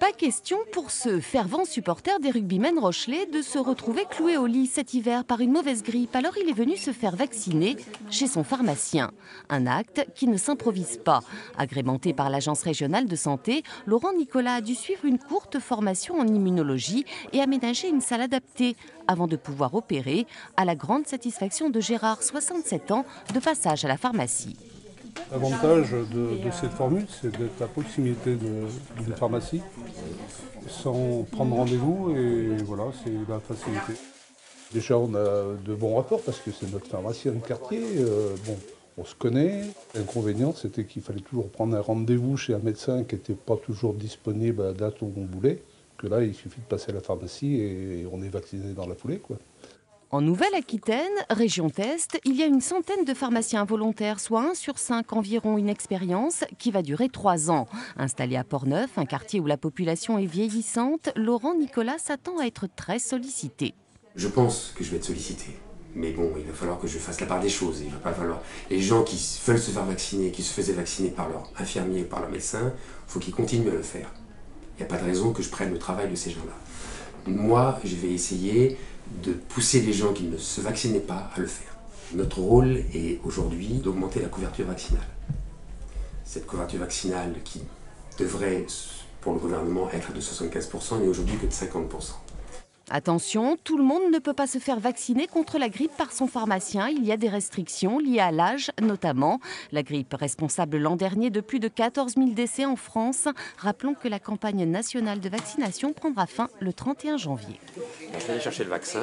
Pas question pour ce fervent supporter des rugbymen rochelais de se retrouver cloué au lit cet hiver par une mauvaise grippe. Alors il est venu se faire vacciner chez son pharmacien. Un acte qui ne s'improvise pas. Agrémenté par l'Agence régionale de santé, Laurent Nicolas a dû suivre une courte formation en immunologie et aménager une salle adaptée avant de pouvoir opérer, à la grande satisfaction de Gérard, 67 ans, de passage à la pharmacie. L'avantage de cette formule, c'est d'être à proximité d'une pharmacie, sans prendre rendez-vous, et voilà, c'est la facilité. Déjà, on a de bons rapports, parce que c'est notre pharmacien de quartier, on se connaît. L'inconvénient, c'était qu'il fallait toujours prendre un rendez-vous chez un médecin qui n'était pas toujours disponible à la date où on voulait, que là, il suffit de passer à la pharmacie et on est vacciné dans la foulée, quoi. En Nouvelle-Aquitaine, région Test, il y a une centaine de pharmaciens volontaires, soit 1 sur 5 environ, une expérience qui va durer 3 ans. Installé à Port-Neuf, un quartier où la population est vieillissante, Laurent Nicolas s'attend à être très sollicité. Je pense que je vais être sollicité. Mais bon, il va falloir que je fasse la part des choses. Il va pas falloir. Les gens qui veulent se faire vacciner, qui se faisaient vacciner par leur infirmier ou par leur médecin, il faut qu'ils continuent à le faire. Il n'y a pas de raison que je prenne le travail de ces gens-là. Moi, je vais essayer de pousser les gens qui ne se vaccinaient pas à le faire. Notre rôle est aujourd'hui d'augmenter la couverture vaccinale. Cette couverture vaccinale qui devrait, pour le gouvernement, être de 75%, n'est aujourd'hui que de 50%. Attention, tout le monde ne peut pas se faire vacciner contre la grippe par son pharmacien. Il y a des restrictions liées à l'âge notamment. La grippe responsable l'an dernier de plus de 14 000 décès en France. Rappelons que la campagne nationale de vaccination prendra fin le 31 janvier. Je vais aller chercher le vaccin.